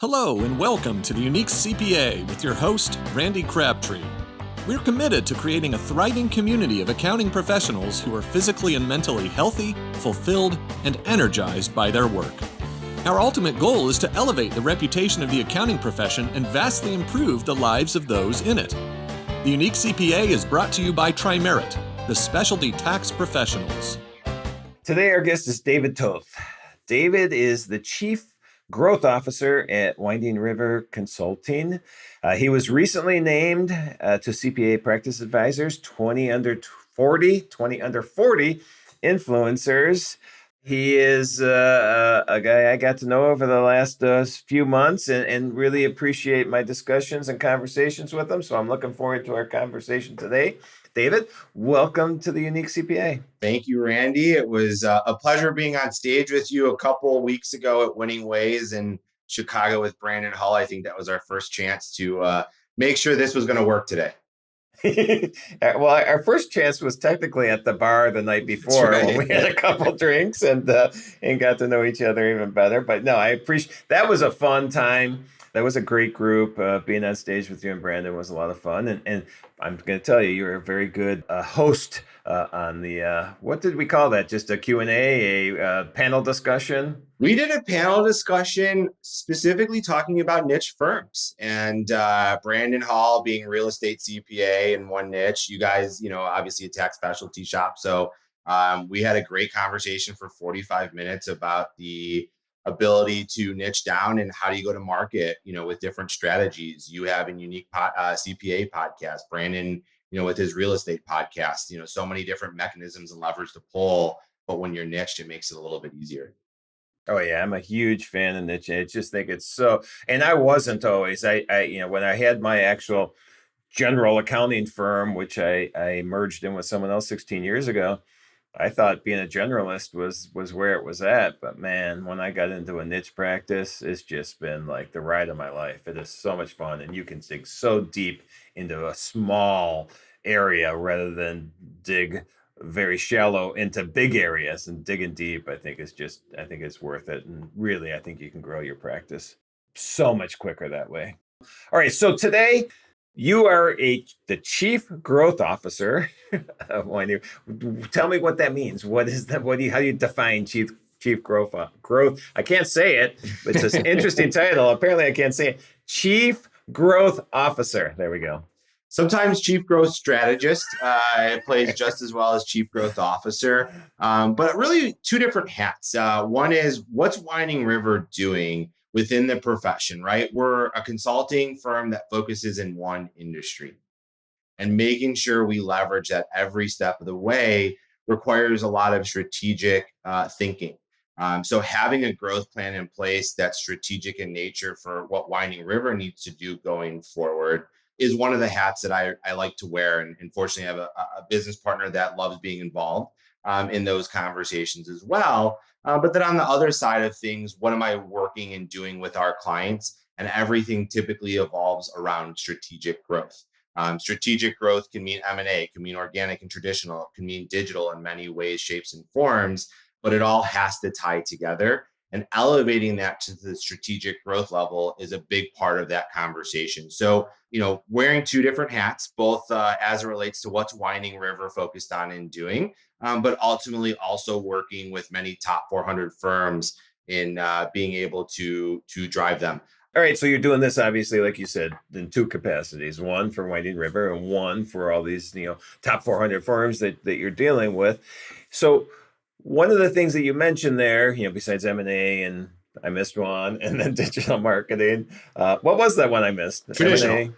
Hello and welcome to the Unique CPA with your host, Randy Crabtree. We're committed to creating a thriving community of accounting professionals who are physically and mentally healthy, fulfilled, and energized by their work. Our ultimate goal is to elevate the reputation of the accounting profession and vastly improve the lives of those in it. The Unique CPA is brought to you by Tri-Merit, the specialty tax professionals. Today, our guest is David Toth. David is the Chief Growth Officer at Winding River Consulting. He was recently named to CPA Practice Advisors 20 under 40 influencers. He is a guy I got to know over the last few months and really appreciate my discussions and conversations with him. So I'm looking forward to our conversation today. David, welcome to the Unique CPA. Thank you, Randy. It was a pleasure being on stage with you a couple of weeks ago at Winning Ways in Chicago with Brandon Hull. I think that was our first chance to make sure this was going to work today. Well, our first chance was technically at the bar the night before when we had a couple drinks and got to know each other even better. But no, I appreciate that. Was a fun time. That was a great group. Being on stage with you and Brandon was a lot of fun. And I'm going to tell you, you're a very good host on the, what did we call that? Just a Q&A, a panel discussion? We did a panel discussion specifically talking about niche firms, and Brandon Hall being real estate CPA in one niche. You guys, obviously a tax specialty shop. So we had a great conversation for 45 minutes about the ability to niche down and how do you go to market, with different strategies. You have a Unique CPA podcast, Brandon, with his real estate podcast, so many different mechanisms and levers to pull. But when you're niched, it makes it a little bit easier. Oh yeah, I'm a huge fan of niche. I just think it's so, and I wasn't always. I when I had my actual general accounting firm, which I merged in with someone else 16 years ago, I thought being a generalist was where it was at. But man, when I got into a niche practice, it's just been like the ride of my life. It is so much fun, and you can dig so deep into a small area rather than dig very shallow into big areas. And digging deep, I think it's worth it. And really, I think you can grow your practice so much quicker that way. All right, so today you are the Chief Growth Officer of Winding. Tell me what that means. What is that? How do you define Chief Growth? I can't say it. It's an interesting title. Apparently, I can't say it. Chief Growth Officer. There we go. Sometimes Chief Growth Strategist. It plays just as well as Chief Growth Officer. But really two different hats. One is, what's Winding River doing within the profession, right? We're a consulting firm that focuses in one industry, and making sure we leverage that every step of the way requires a lot of strategic thinking. So having a growth plan in place that's strategic in nature for what Winding River needs to do going forward is one of the hats that I like to wear. And fortunately, I have a business partner that loves being involved in those conversations as well. But then on the other side of things, what am I working and doing with our clients? And everything typically evolves around strategic growth. Strategic growth can mean M&A, can mean organic and traditional, it can mean digital in many ways, shapes, and forms, but it all has to tie together. And elevating that to the strategic growth level is a big part of that conversation. So, wearing two different hats, both as it relates to what's Winding River focused on and doing, but ultimately also working with many top 400 firms in being able to drive them. All right, so you're doing this, obviously, like you said, in two capacities, one for Winding River and one for all these, top 400 firms that you're dealing with. So one of the things that you mentioned there, besides M&A, and I missed one, and then digital marketing, what was that one I missed? Traditional. M&A,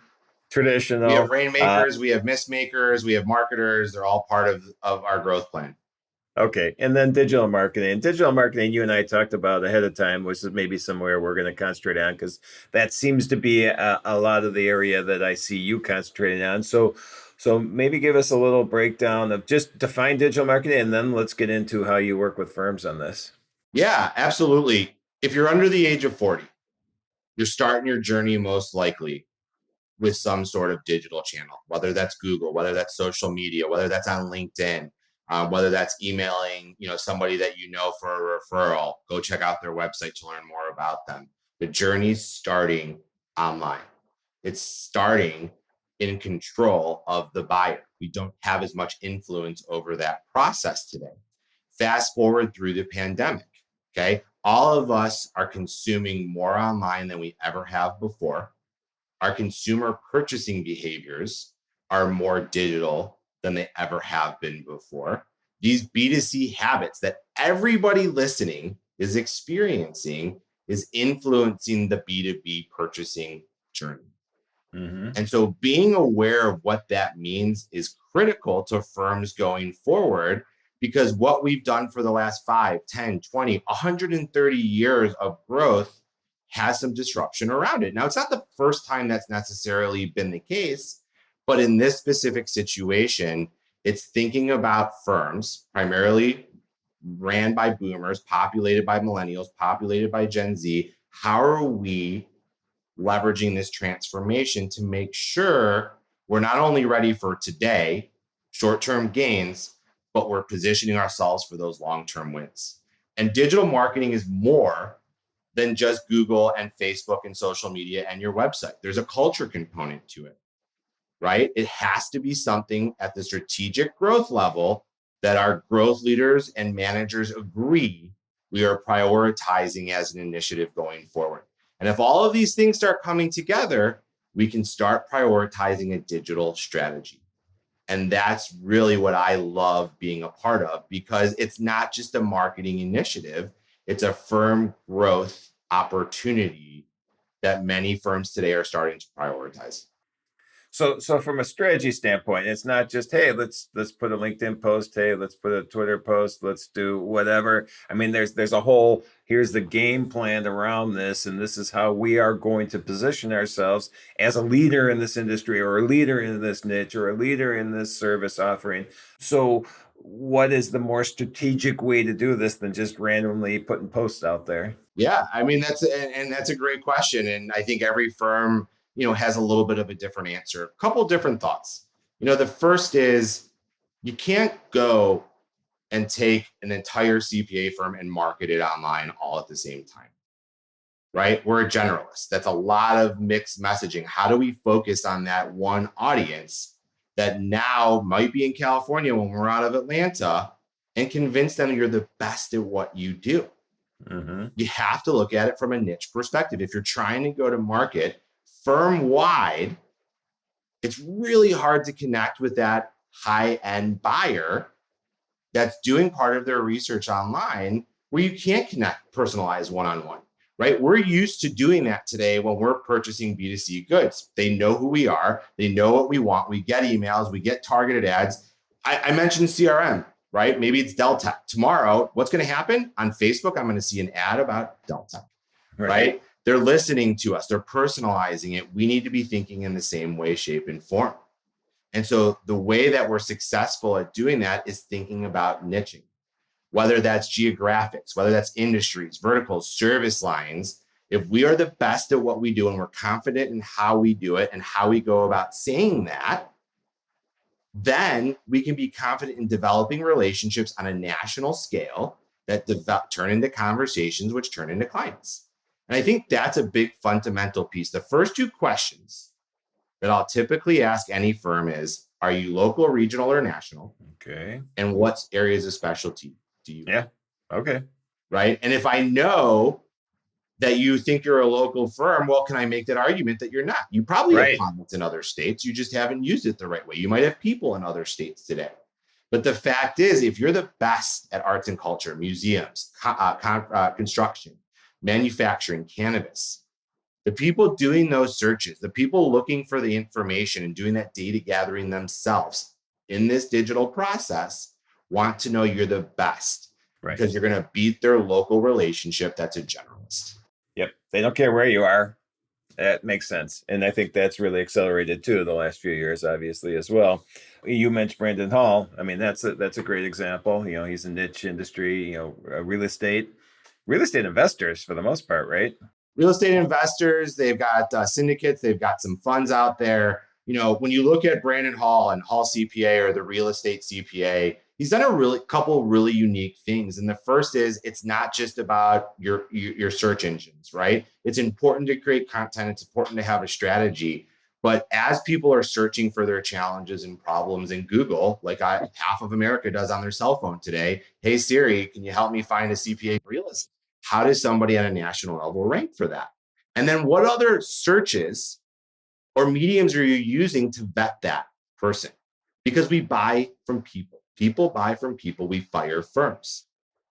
traditional. We have rainmakers, we have mist makers, we have marketers. They're all part of our growth plan. Okay. And then digital marketing. Digital marketing, you and I talked about ahead of time, which is maybe somewhere we're going to concentrate on, because that seems to be a lot of the area that I see you concentrating on. So maybe give us a little breakdown of just define digital marketing, and then let's get into how you work with firms on this. Yeah, absolutely. If you're under the age of 40, you're starting your journey most likely with some sort of digital channel, whether that's Google, whether that's social media, whether that's on LinkedIn, whether that's emailing, somebody that for a referral. Go check out their website to learn more about them. The journey's starting online. It's starting in control of the buyer. We don't have as much influence over that process today. Fast forward through the pandemic, okay? All of us are consuming more online than we ever have before. Our consumer purchasing behaviors are more digital than they ever have been before. These B2C habits that everybody listening is experiencing is influencing the B2B purchasing journey. Mm-hmm. And so being aware of what that means is critical to firms going forward, because what we've done for the last 5, 10, 20, 130 years of growth has some disruption around it. Now, it's not the first time that's necessarily been the case, but in this specific situation, it's thinking about firms primarily ran by boomers, populated by millennials, populated by Gen Z. How are we leveraging this transformation to make sure we're not only ready for today, short-term gains, but we're positioning ourselves for those long-term wins? And digital marketing is more than just Google and Facebook and social media and your website. There's a culture component to it, right? It has to be something at the strategic growth level that our growth leaders and managers agree we are prioritizing as an initiative going forward. And if all of these things start coming together, we can start prioritizing a digital strategy. And that's really what I love being a part of, because it's not just a marketing initiative, it's a firm growth opportunity that many firms today are starting to prioritize. So from a strategy standpoint, it's not just, hey, let's put a LinkedIn post, hey, let's put a Twitter post, let's do whatever. I mean, there's a whole, here's the game plan around this, and this is how we are going to position ourselves as a leader in this industry, or a leader in this niche, or a leader in this service offering. So what is the more strategic way to do this than just randomly putting posts out there? Yeah, I mean, that's a great question. And I think every firm, has a little bit of a different answer. A couple different thoughts. The first is, you can't go and take an entire CPA firm and market it online all at the same time, right? We're a generalist. That's a lot of mixed messaging. How do we focus on that one audience that now might be in California when we're out of Atlanta, and convince them you're the best at what you do? Mm-hmm. You have to look at it from a niche perspective. If you're trying to go to market firm wide, it's really hard to connect with that high-end buyer that's doing part of their research online, where you can't connect personalized one-on-one, right? We're used to doing that today when we're purchasing B2C goods. They know who we are. They know what we want. We get emails. We get targeted ads. I mentioned CRM, right? Maybe it's Delta. Tomorrow, what's going to happen? On Facebook, I'm going to see an ad about Delta, right? They're listening to us. They're personalizing it. We need to be thinking in the same way, shape, and form. And so the way that we're successful at doing that is thinking about niching, whether that's geographics, whether that's industries, verticals, service lines. If we are the best at what we do and we're confident in how we do it and how we go about saying that, then we can be confident in developing relationships on a national scale that turn into conversations, which turn into clients. And I think that's a big fundamental piece. The first two questions that I'll typically ask any firm is, are you local, regional, or national? Okay. And what areas of specialty do you have? Okay. Right. And if I know that you think you're a local firm, well, can I make that argument that you're not? You probably have clients in other states. You just haven't used it the right way. You might have people in other states today. But the fact is, if you're the best at arts and culture, museums, construction, manufacturing, cannabis, the people doing those searches, the people looking for the information and doing that data gathering themselves in this digital process want to know you're the best, because you're going to beat their local relationship that's a generalist. Yep. They don't care where you are. That makes sense. And I think that's really accelerated too the last few years, obviously, as well. You mentioned Brandon Hall. I mean, that's a great example. He's a niche industry, real estate investors for the most part, right? Real estate investors, they've got syndicates, they've got some funds out there. When you look at Brandon Hall and Hall CPA, or the real estate CPA, he's done a couple really unique things. And the first is it's not just about your search engines, right? It's important to create content. It's important to have a strategy. But as people are searching for their challenges and problems in Google, like half of America does on their cell phone today, hey Siri, can you help me find a CPA real estate? How does somebody at a national level rank for that? And then what other searches or mediums are you using to vet that person? Because we buy from people. People buy from people. We fire firms.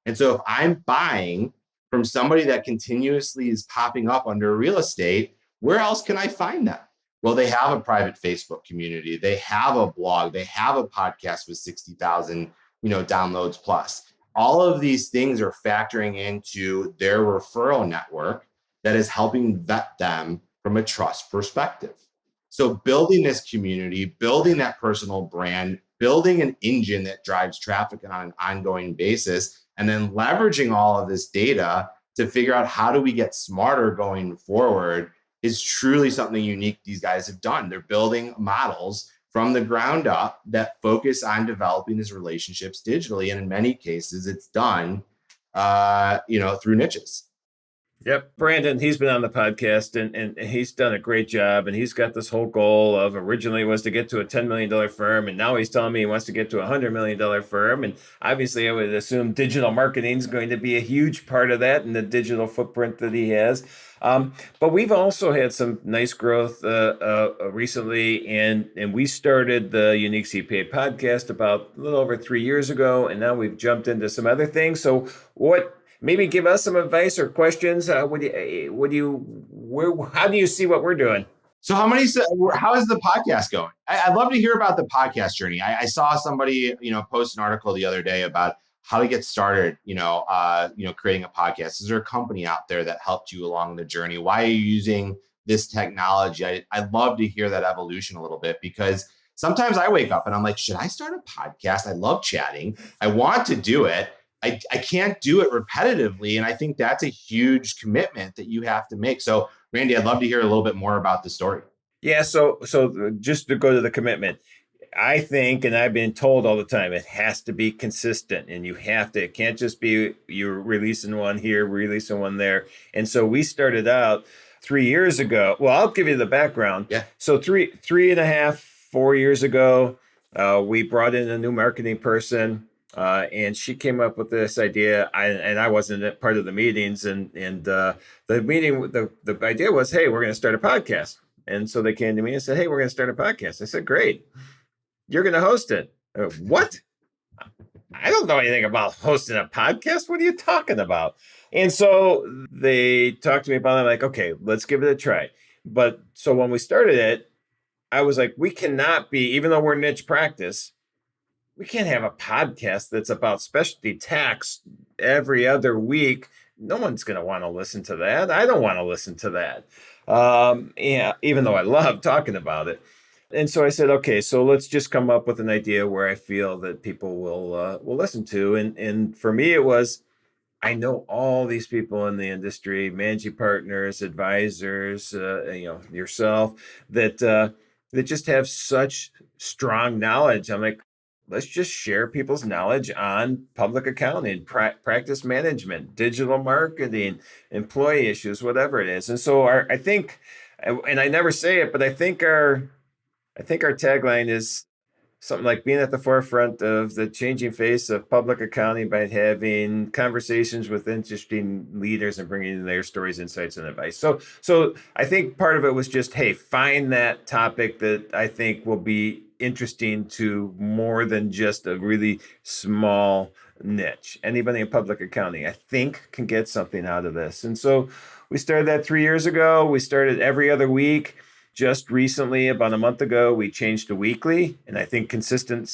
And so if I'm buying from somebody that continuously is popping up under real estate, where else can I find them? Well, they have a private Facebook community. They have a blog. They have a podcast with 60,000, downloads plus. All of these things are factoring into their referral network that is helping vet them from a trust perspective. So building this community, building that personal brand, building an engine that drives traffic on an ongoing basis, and then leveraging all of this data to figure out how do we get smarter going forward is truly something unique these guys have done. They're building models from the ground up that focus on developing these relationships digitally. And in many cases, it's done, through niches. Yep. Brandon, he's been on the podcast and he's done a great job. And he's got this whole goal of originally was to get to a $10 million firm. And now he's telling me he wants to get to a $100 million firm. And obviously, I would assume digital marketing is going to be a huge part of that and the digital footprint that he has. But we've also had some nice growth recently. And we started the Unique CPA podcast about a little over 3 years ago. And now we've jumped into some other things. So maybe give us some advice or questions. How do you see what we're doing? So how is the podcast going? I'd love to hear about the podcast journey. I saw somebody, post an article the other day about how to get started, creating a podcast. Is there a company out there that helped you along the journey? Why are you using this technology? I'd love to hear that evolution a little bit, because sometimes I wake up and I'm like, should I start a podcast? I love chatting. I want to do it. I can't do it repetitively. And I think that's a huge commitment that you have to make. So Randy, I'd love to hear a little bit more about the story. Yeah. So just to go to the commitment, I think, and I've been told all the time, it has to be consistent, and it can't just be you're releasing one here, releasing one there. And so we started out 3 years ago. Well, I'll give you the background. Yeah. So 4 years ago, we brought in a new marketing person. And she came up with this idea, and I wasn't part of the meetings. And the meeting, the idea was, hey, we're going to start a podcast. And so they came to me and said, hey, we're going to start a podcast. I said, great. You're going to host it. What? I don't know anything about hosting a podcast. What are you talking about? And so they talked to me about it. I'm like, okay, let's give it a try. But so when we started it, I was like, we cannot be, even though we're niche practice, we can't have a podcast that's about specialty tax every other week. No one's going to want to listen to that. I don't want to listen to that. Even though I love talking about it. And so I said, okay, so let's just come up with an idea where I feel that people will listen to. And for me, it was, I know all these people in the industry, managing partners, advisors, yourself, that just have such strong knowledge. I'm like, let's just share people's knowledge on public accounting, practice management, digital marketing, employee issues, whatever it is. And so I think, and I never say it, but I think our tagline is something like being at the forefront of the changing face of public accounting by having conversations with interesting leaders and bringing their stories, insights, and advice. So I think part of it was just, hey, find that topic that I think will be interesting to more than just a really small niche. Anybody in public accounting, I think, can get something out of this. And so we started that 3 years ago. We started every other week. Just recently, about a month ago, we changed to weekly. And I think consistent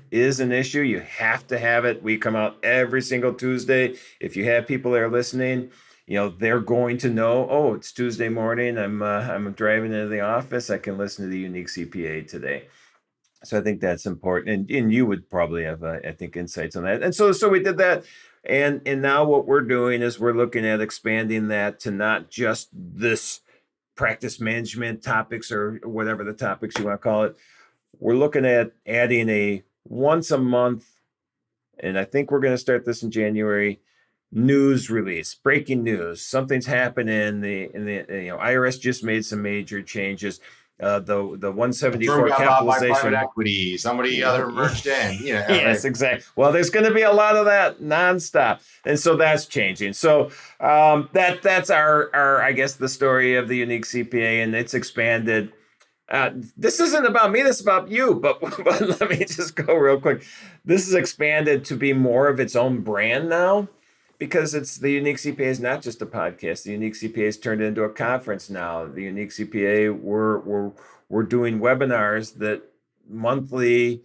is an issue. You have to have it. We come out every single Tuesday. If you have people that are listening, they're going to know, oh, it's Tuesday morning. I'm driving into the office. I can listen to the Unique CPA today. So I think that's important. And you would probably have, I think, insights on that. And so we did that. And now what we're doing is we're looking at expanding that to not just this practice management topics or whatever the topics you want to call it. We're looking at adding a once a month, and I think we're going to start this in January, news release, breaking news. Something's happening. The IRS just made some major changes. The 174 Got bought by capitalization. private equity. Somebody other merged in. Yes, exactly. Well, there's going to be a lot of that nonstop, and so that's changing. So that's our I guess the story of the Unique CPA, and it's expanded. This isn't about me, this is about you, but let me just go real quick. This has expanded to be more of its own brand now, because it's the Unique CPA is not just a podcast. The Unique CPA is turned into a conference now. The Unique CPA, we're doing webinars that monthly,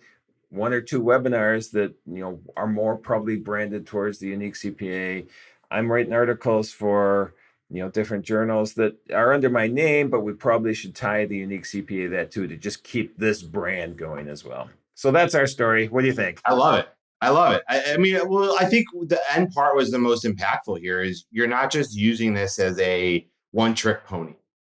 1 or 2 webinars that are more probably branded towards the Unique CPA. I'm writing articles for different journals that are under my name, but we probably should tie the Unique CPA that too, to just keep this brand going as well. So that's our story. What do you think? I love it. I mean, well, I think the end part was the most impactful here is you're not just using this as a one-trick pony.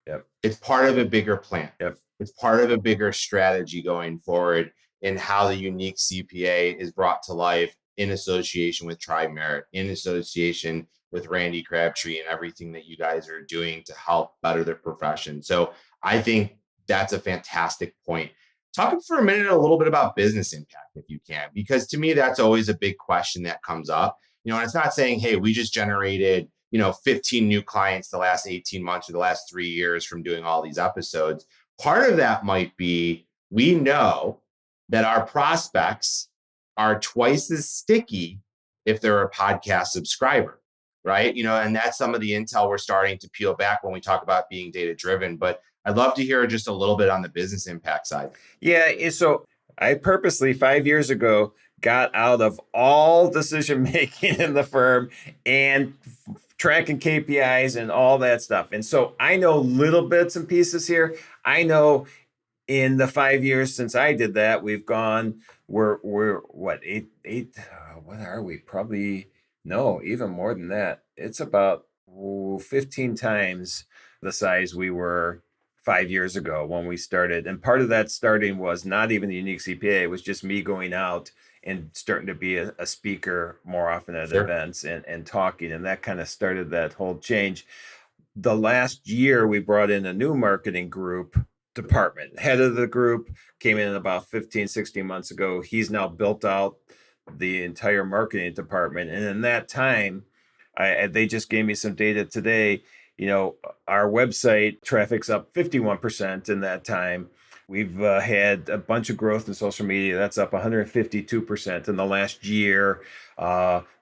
Yep. It's part of a bigger plan. Yep. It's part of a bigger strategy going forward in how the Unique CPA is brought to life in association with Tri-Merit, in association with Randy Crabtree and everything that you guys are doing to help better the profession. So I think that's a fantastic point. Talk for a minute a little bit about business impact, if you can, because to me, that's always a big question that comes up. And it's not saying, hey, we just generated, 15 new clients the last 18 months or the last 3 years from doing all these episodes. Part of that might be, we know that our prospects are twice as sticky if they're a podcast subscriber, right? And that's some of the intel we're starting to peel back when we talk about being data driven. But I'd love to hear just a little bit on the business impact side. Yeah, so I purposely 5 years ago got out of all decision making in the firm and tracking KPIs and all that stuff. And so I know little bits and pieces here. I know in the 5 years since I did that, we're what, eight, what are we? Probably, no, even more than that. It's about 15 times the size we were 5 years ago when we started. And part of that starting was not even the Unique CPA. It was just me going out and starting to be a speaker more often at events and talking. And that kind of started that whole change. The last year, we brought in a new marketing group department. Head of the group came in about 15, 16 months ago. He's now built out the entire marketing department. And in that time, they just gave me some data today. Our website traffic's up 51% in that time. We've had a bunch of growth in social media. That's up 152% in the last year.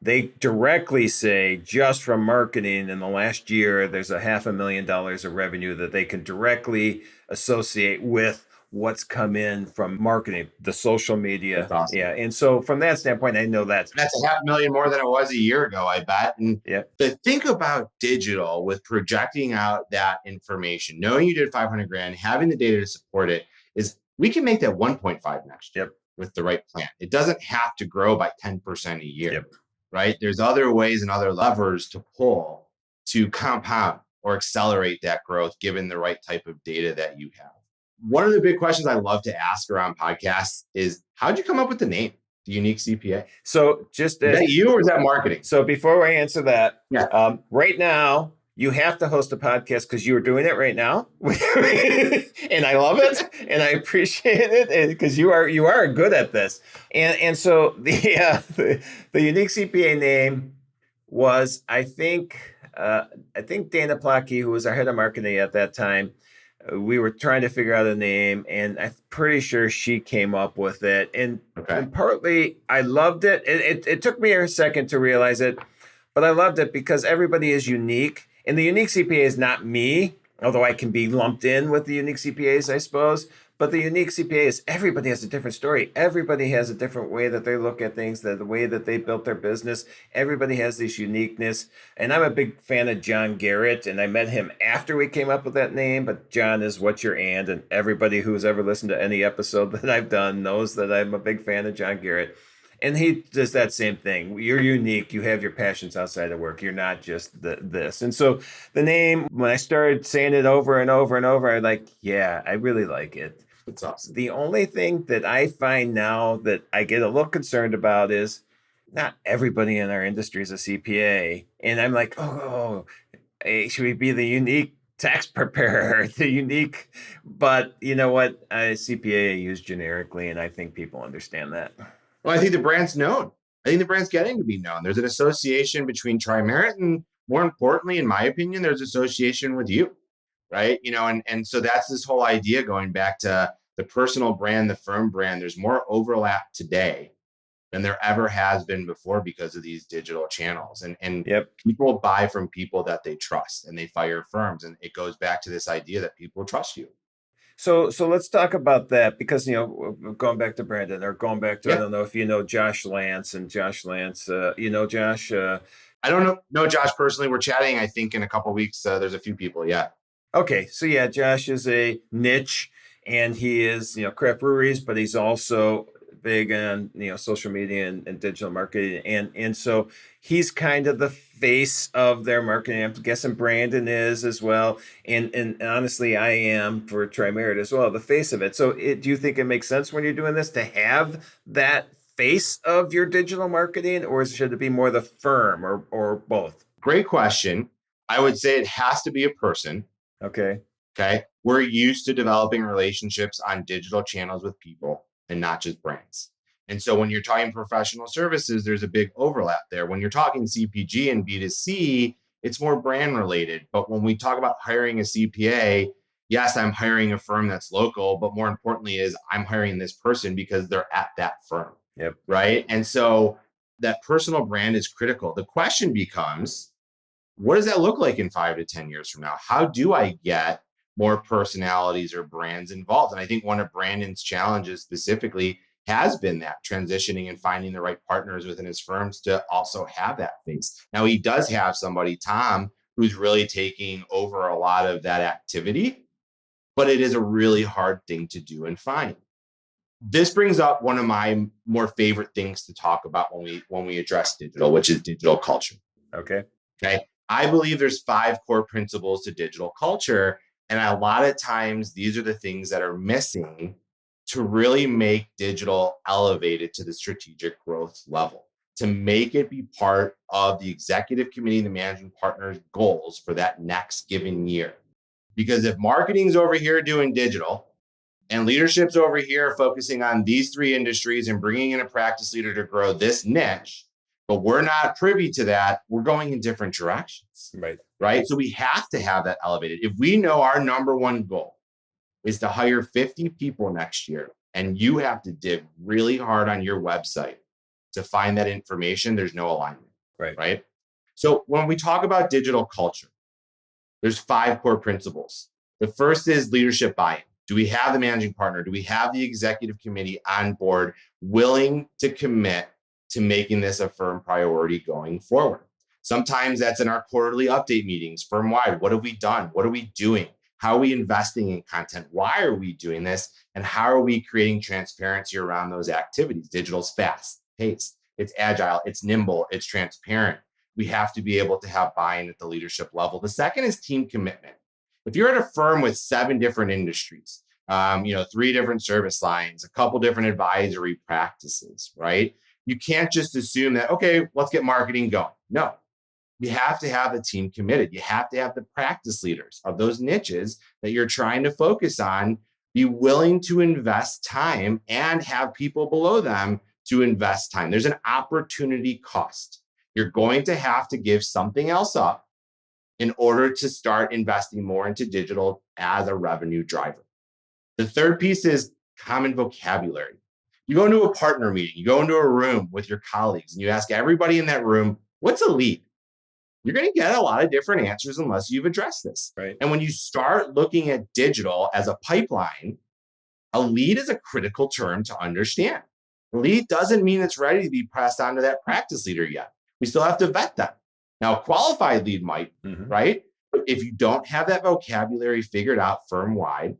They directly say just from marketing in the last year, there's $500,000 of revenue that they can directly associate with what's come in from marketing, the social media. That's awesome. Yeah. And so from that standpoint, I know that's $500,000 more than it was a year ago, I bet. And yeah. to think about digital with projecting out that information, knowing you did 500 grand, having the data to support it, is we can make that 1.5 next year with the right plan. It doesn't have to grow by 10% a year, right? There's other ways and other levers to pull to compound or accelerate that growth given the right type of data that you have. One of the big questions I love to ask around podcasts is, how'd you come up with the name, the Unique CPA? So just is that you or is that marketing? So before I answer that, right now, you have to host a podcast because you are doing it right now. And I love it and I appreciate it because you are good at this. And so the Unique CPA name was, I think Dana Plotke, who was our head of marketing at that time, we were trying to figure out a name, and I'm pretty sure she came up with it. And partly, I loved it. It took me a second to realize it, but I loved it because everybody is unique. And the Unique CPA is not me, although I can be lumped in with the Unique CPAs, I suppose. But the Unique CPA is everybody has a different story. Everybody has a different way that they look at things, the way that they built their business. Everybody has this uniqueness. And I'm a big fan of John Garrett, and I met him after we came up with that name. But John is what you're and everybody who's ever listened to any episode that I've done knows that I'm a big fan of John Garrett. And he does that same thing. You're unique. You have your passions outside of work. You're not just this. And so the name, when I started saying it over and over and over, I'm like, yeah, I really like it. That's awesome. The only thing that I find now that I get a little concerned about is not everybody in our industry is a CPA. And I'm like, oh, hey, should we be the unique tax preparer, the unique? But you know what? CPA I use generically, and I think people understand that. Well, I think the brand's known. I think the brand's getting to be known. There's an association between Tri-Merit and, more importantly, in my opinion, there's association with you, right? And so that's this whole idea going back to the personal brand, the firm brand. There's more overlap today than there ever has been before because of these digital channels. And Yep. people buy from people that they trust, and they fire firms. And it goes back to this idea that people trust you. So let's talk about that because going back to Brandon or going back to I Yeah. don't know if you know Josh Lance and Josh Lance. Josh. I don't know Josh personally. We're chatting, I think, in a couple of weeks. There's a few people. Yeah. Okay, so yeah, Josh is a niche, and he is craft breweries, but he's also big on social media and digital marketing, and so he's kind of the face of their marketing. I'm guessing Brandon is as well, and honestly, I am for Tri-Merit as well, the face of it. So, do you think it makes sense when you're doing this to have that face of your digital marketing, or should it be more the firm, or both? Great question. I would say it has to be a person. Okay. Okay. We're used to developing relationships on digital channels with people and not just brands. And so when you're talking professional services, there's a big overlap there. When you're talking CPG and B2C, it's more brand related. But when we talk about hiring a CPA, yes, I'm hiring a firm that's local, but more importantly is I'm hiring this person because they're at that firm. Yep. Right. And so that personal brand is critical. The question becomes, what does that look like in 5 to 10 years from now? How do I get more personalities or brands involved? And I think one of Brandon's challenges specifically has been that transitioning and finding the right partners within his firms to also have that face. Now he does have somebody, Tom, who's really taking over a lot of that activity, but it is a really hard thing to do and find. This brings up one of my more favorite things to talk about when we address digital, which is digital culture. Okay. Okay. I believe there's 5 core principles to digital culture. And a lot of times these are the things that are missing to really make digital elevated to the strategic growth level, to make it be part of the executive committee and the managing partner's goals for that next given year. Because if marketing's over here doing digital and leadership's over here focusing on these 3 industries and bringing in a practice leader to grow this niche, but we're not privy to that, we're going in different directions. Right. So we have to have that elevated. If we know our number one goal is to hire 50 people next year, and you have to dig really hard on your website to find that information, there's no alignment. Right. So when we talk about digital culture, there's 5 core principles. The first is leadership buy-in. Do we have the managing partner? Do we have the executive committee on board willing to commit to making this a firm priority going forward? Sometimes that's in our quarterly update meetings, firm-wide. What have we done? What are we doing? How are we investing in content? Why are we doing this? And how are we creating transparency around those activities? Digital's fast paced, it's agile, it's nimble, it's transparent. We have to be able to have buy-in at the leadership level. The second is team commitment. If you're at a firm with 7 different industries, 3 different service lines, a couple different advisory practices, right? You can't just assume that, okay, let's get marketing going. No, you have to have the team committed. You have to have the practice leaders of those niches that you're trying to focus on be willing to invest time and have people below them to invest time. There's an opportunity cost. You're going to have to give something else up in order to start investing more into digital as a revenue driver. The third piece is common vocabulary. You go into a partner meeting, you go into a room with your colleagues, and you ask everybody in that room, what's a lead? You're going to get a lot of different answers unless you've addressed this. And when you start looking at digital as a pipeline, a lead is a critical term to understand. A lead doesn't mean it's ready to be passed on to that practice leader yet. We still have to vet them. Now, a qualified lead might, right? But if you don't have that vocabulary figured out firm-wide,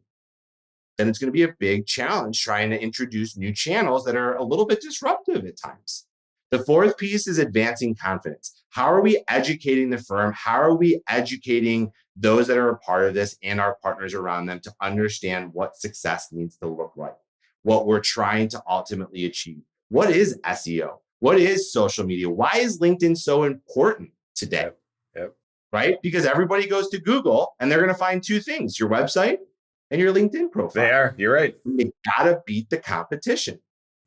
then it's going to be a big challenge trying to introduce new channels that are a little bit disruptive at times. The fourth piece is advancing confidence. How are we educating the firm? How are we educating those that are a part of this and our partners around them to understand what success needs to look like, what we're trying to ultimately achieve. What is SEO? What is social media? Why is LinkedIn so important today? Yep. Yep. Right? Because everybody goes to Google and they're going to find two things: your website and your LinkedIn profile. They are. You're right. You got to beat the competition.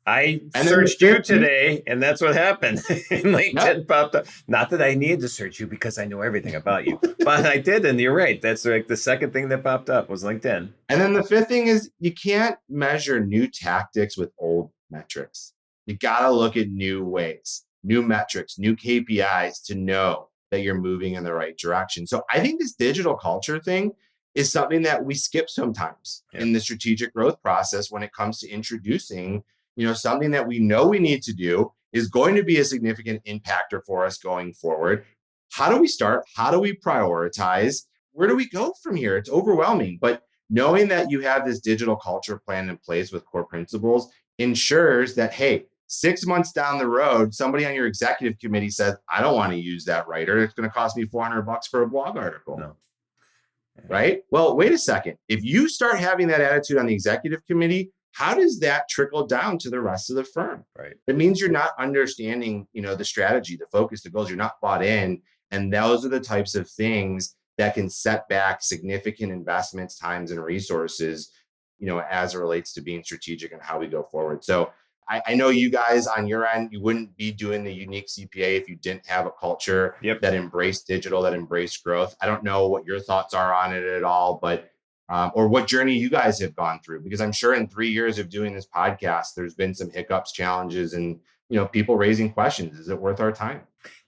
I And searched you today, and that's what happened. LinkedIn popped up. Not that I needed to search you because I know everything about you, but I did, and you're right. That's like the second thing that popped up was LinkedIn. And then the fifth thing is you can't measure new tactics with old metrics. You got to look at new ways, new metrics, new KPIs to know that you're moving in the right direction. So I think this digital culture thing is something that we skip sometimes in the strategic growth process when it comes to introducing, something that we know we need to do is going to be a significant impactor for us going forward. How do we start? How do we prioritize? Where do we go from here? It's overwhelming, but knowing that you have this digital culture plan in place with core principles ensures that, hey, 6 months down the road, somebody on your executive committee says, I don't want to use that writer. It's going to cost me $400 for a blog article. No. Right? Well, wait a second. If you start having that attitude on the executive committee, how does that trickle down to the rest of the firm? Right. It means you're not understanding, the strategy, the focus, the goals. You're not bought in. And those are the types of things that can set back significant investments, times, and resources, as it relates to being strategic and how we go forward. So I know you guys on your end, you wouldn't be doing the Unique CPA if you didn't have a culture that embraced digital, that embraced growth. I don't know what your thoughts are on it at all, but or what journey you guys have gone through, because I'm sure in 3 years of doing this podcast, there's been some hiccups, challenges, and people raising questions. Is it worth our time?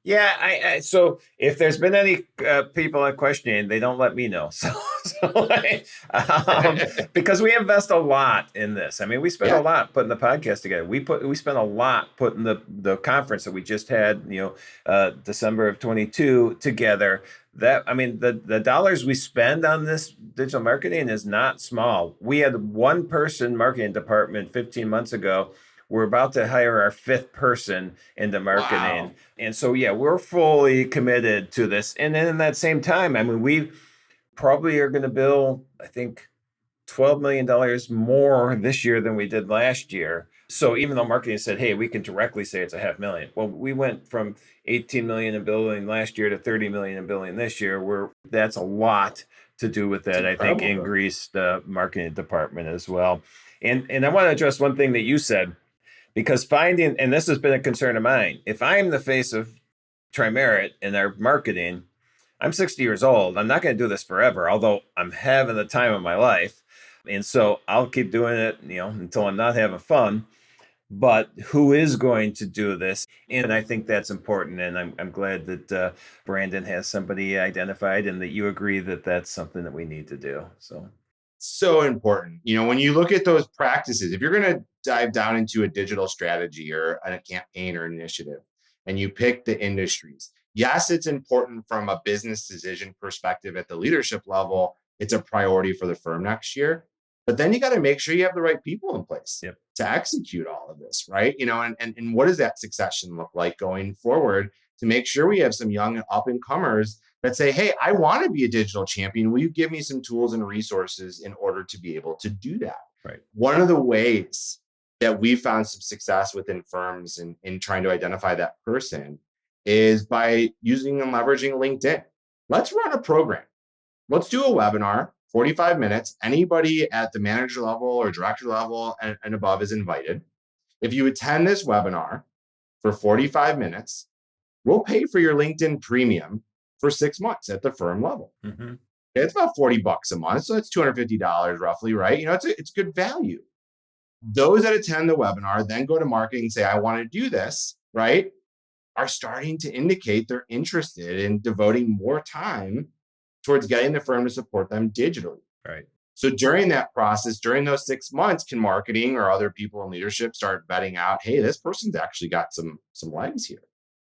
Yeah, so if there's been any people questioning, they don't let me know. Because we invest a lot in this. I mean, we spend a lot putting the podcast together. We spent a lot putting the conference that we just had, December of 22 together. That, I mean, the dollars we spend on this digital marketing is not small. We had one person marketing department 15 months ago. We're about to hire our fifth person into marketing. Wow. And so, we're fully committed to this. And then in that same time, I mean, we probably are going to bill, I think, $12 million more this year than we did last year. So even though marketing said, hey, we can directly say it's $500,000. Well, we went from 18 million in billing last year to 30 million in billing this year. That's a lot to do with that. I think increased the marketing department as well. And I want to address one thing that you said. Because finding, and this has been a concern of mine, if I'm the face of Tri-Merit in our marketing, I'm 60 years old. I'm not going to do this forever, although I'm having the time of my life. And so I'll keep doing it, until I'm not having fun. But who is going to do this? And I think that's important. And I'm glad that Brandon has somebody identified and that you agree that that's something that we need to do. So important. When you look at those practices, if you're going to dive down into a digital strategy or a campaign or initiative, and you pick the industries, yes, it's important from a business decision perspective at the leadership level. It's a priority for the firm next year. But then you got to make sure you have the right people in place to execute all of this, right? And what does that succession look like going forward to make sure we have some young up-and-comers that say, hey, I want to be a digital champion. Will you give me some tools and resources in order to be able to do that? Right. One of the ways that we found some success within firms in trying to identify that person is by using and leveraging LinkedIn. Let's run a program. Let's do a webinar, 45 minutes. Anybody at the manager level or director level and above is invited. If you attend this webinar for 45 minutes, we'll pay for your LinkedIn premium for 6 months at the firm level. Mm-hmm. It's about $40 a month. So it's $250 roughly, right? It's good value. Those that attend the webinar then go to marketing and say, I want to do this, right? Are starting to indicate they're interested in devoting more time towards getting the firm to support them digitally. Right. So during that process, during those 6 months, can marketing or other people in leadership start vetting out, hey, this person's actually got some legs here,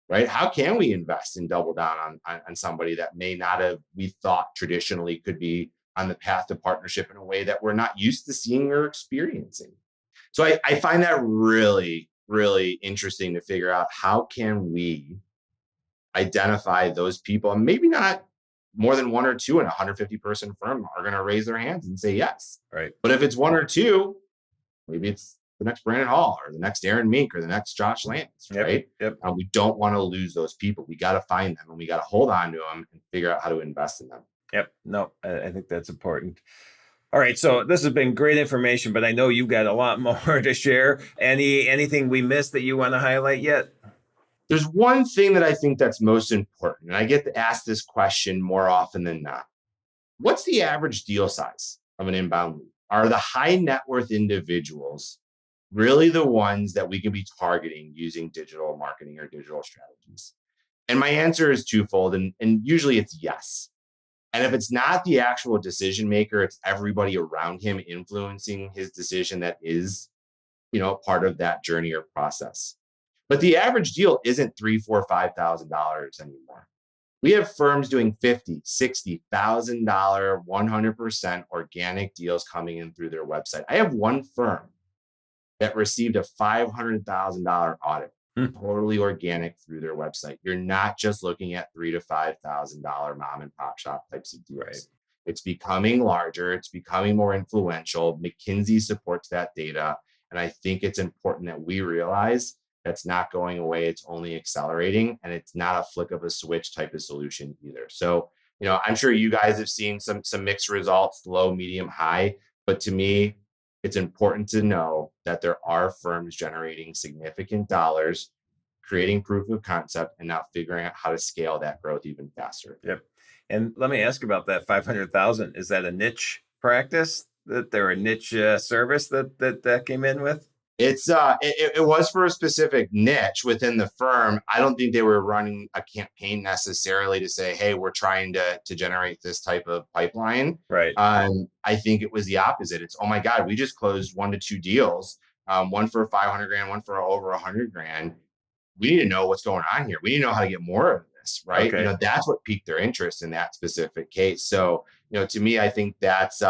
right? How can we invest and double down on somebody that may not have, we thought traditionally could be on the path to partnership in a way that we're not used to seeing or experiencing? So I find that really, really interesting to figure out how can we identify those people and maybe not more than one or two in a 150 person firm are going to raise their hands and say yes. Right. But if it's one or two, maybe it's the next Brandon Hall or the next Aaron Mink or the next Josh Lance, right? Yep. We don't want to lose those people. We got to find them and we got to hold on to them and figure out how to invest in them. Yep. No, I think that's important. All right. So this has been great information, but I know you've got a lot more to share. Anything we missed that you want to highlight yet? There's one thing that I think that's most important, and I get to ask this question more often than not. What's the average deal size of an inbound lead? Are the high net worth individuals really the ones that we can be targeting using digital marketing or digital strategies? And my answer is twofold, and usually it's yes. And if it's not the actual decision maker, it's everybody around him influencing his decision that is, part of that journey or process. But the average deal isn't $3,000, $4,000, $5,000 anymore. We have firms doing $50,000, $60,000, 100% organic deals coming in through their website. I have one firm that received a $500,000 audit, totally organic through their website. You're not just looking at $3,000 to $5,000 mom and pop shop types of deals. Right. It's becoming larger. It's becoming more influential. McKinsey supports that data. And I think it's important that we realize that's not going away. It's only accelerating, and it's not a flick of a switch type of solution either. So, I'm sure you guys have seen some mixed results, low, medium, high, but to me, it's important to know that there are firms generating significant dollars, creating proof of concept, and now figuring out how to scale that growth even faster. Yep. And let me ask about that 500,000. Is that a niche practice? That they're a niche service that came in with? It was for a specific niche within the firm. I don't think they were running a campaign necessarily to say, hey, we're trying to generate this type of pipeline. Right. I think it was the opposite. It's, oh my God, we just closed 1 to 2 deals, one for 500 grand, one for over 100 grand. We need to know what's going on here. We need to know how to get more of this, right? Okay. That's what piqued their interest in that specific case. So, to me, I think that's,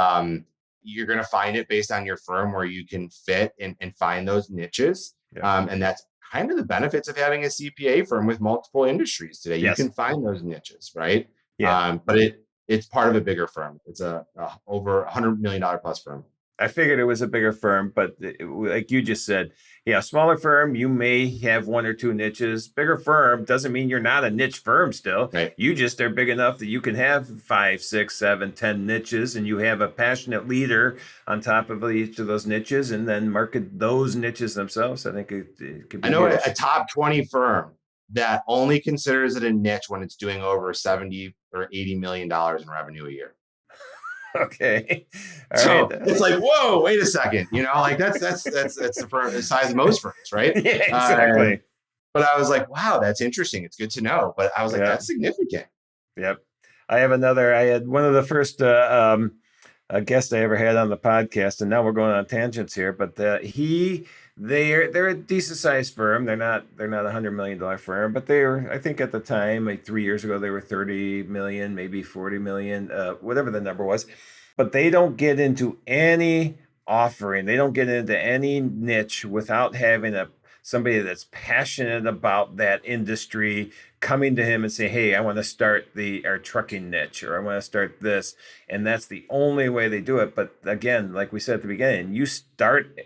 you're going to find it based on your firm where you can fit and find those niches. Yeah. And that's kind of the benefits of having a CPA firm with multiple industries today. Yes. You can find those niches, right? Yeah. But it's part of a bigger firm. It's a over $100 million plus firm. I figured it was a bigger firm, but like you just said, smaller firm, you may have 1 or 2 niches. Bigger firm doesn't mean you're not a niche firm still. Right. You just are big enough that you can have 5, 6, 7, 10 niches, and you have a passionate leader on top of each of those niches, and then market those niches themselves. I think it could be. I know huge. a top 20 firm that only considers it a niche when it's doing over 70 or $80 million in revenue a year. Okay. All so right. It's like, whoa, wait a second. That's the size of most firms, right? Yeah, exactly. But I was like, wow, that's interesting. It's good to know. But I was like, that's significant. Yep. I had one of the first guests I ever had on the podcast, and now we're going on tangents here, but they're a decent sized firm. They're not a $100 million firm, but they were, I think at the time, like 3 years ago, they were 30 million, maybe 40 million, whatever the number was. But they don't get into any offering. They don't get into any niche without having somebody that's passionate about that industry coming to him and say, hey, I want to start our trucking niche, or I want to start this. And that's the only way they do it. But again, like we said at the beginning, you start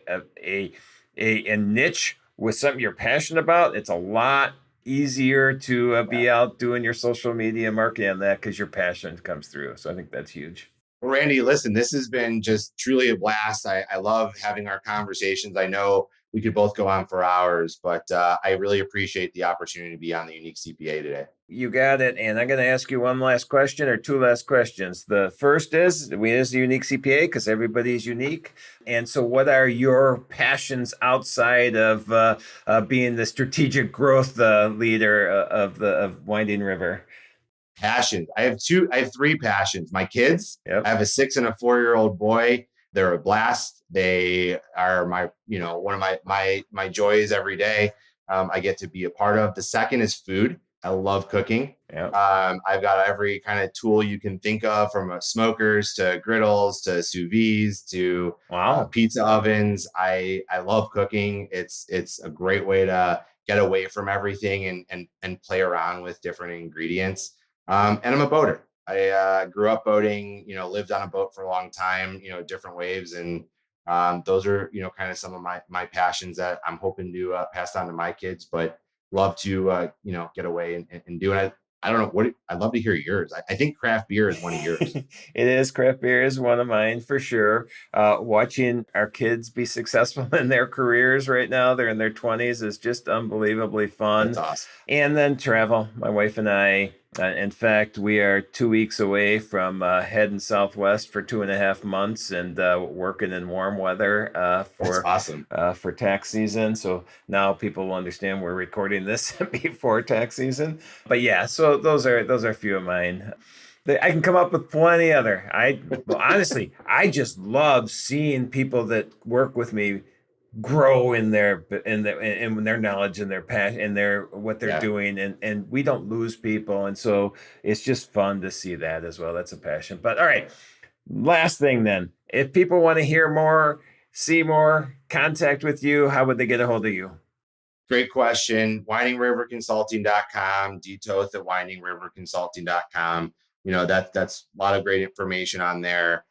a niche with something you're passionate about, it's a lot easier to be out doing your social media marketing on that because your passion comes through. So I think that's huge. Well, Randy, listen, this has been just truly a blast. I love having our conversations. I know we could both go on for hours, but I really appreciate the opportunity to be on the Unique CPA today. You got it. And I'm going to ask you one last question or 2 last questions. The first is the Unique CPA because everybody's unique. And so what are your passions outside of being the strategic growth leader of Winding River? Passions. I have 3 passions. My kids. Yep. I have a 6 and a 4-year-old boy. They're a blast. They are my, one of my joys every day. I get to be a part of. The second is food. I love cooking. Yep. I've got every kind of tool you can think of, from smokers to griddles to sous vides to pizza ovens. I love cooking. It's a great way to get away from everything and play around with different ingredients. And I'm a boater. I grew up boating, lived on a boat for a long time, different waves. And those are, kind of some of my passions that I'm hoping to pass on to my kids, but love to, get away and do it. I don't know I'd love to hear yours. I think craft beer is one of yours. It is. Craft beer is one of mine for sure. Watching our kids be successful in their careers right now, they're in their 20s, is just unbelievably fun. That's awesome. And then travel. My wife and I, in fact, we are 2 weeks away from heading southwest for 2.5 months and working in warm weather That's awesome. For tax season. So now people will understand we're recording this before tax season. But yeah, so those are a few of mine. I can come up with plenty other. Honestly, I just love seeing people that work with me grow in their knowledge and their passion and what they're doing, and we don't lose people, and so it's just fun to see that as well. That's a passion. But all right, last thing then, if people want to hear more, see more, contact with you, how would they get a hold of you? Great question. windingriverconsulting.com, Toth at windingriverconsulting.com. That's a lot of great information on there.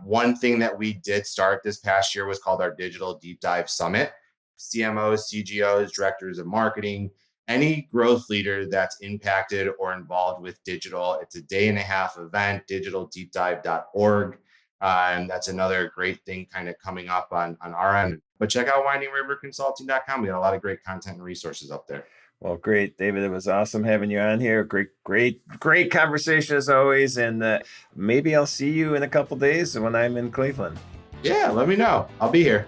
One thing that we did start this past year was called our Digital Deep Dive Summit. CMOs, CGOs, directors of marketing, any growth leader that's impacted or involved with digital. It's a 1.5-day event, digitaldeepdive.org. And that's another great thing kind of coming up on our end. But check out windingriverconsulting.com. We got a lot of great content and resources up there. Well, great, David. It was awesome having you on here. Great conversation as always. And maybe I'll see you in a couple days when I'm in Cleveland. Yeah, let me know. I'll be here.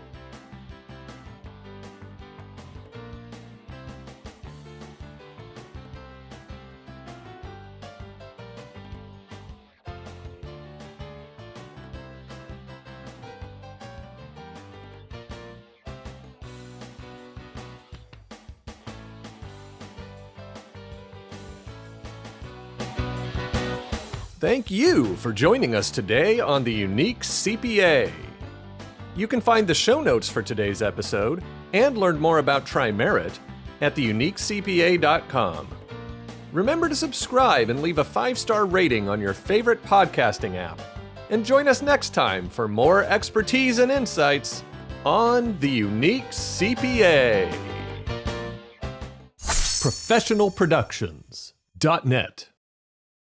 Thank you for joining us today on the Unique CPA. You can find the show notes for today's episode and learn more about TriMerit at theuniquecpa.com. Remember to subscribe and leave a 5-star rating on your favorite podcasting app. And join us next time for more expertise and insights on the Unique CPA. Professionalproductions.net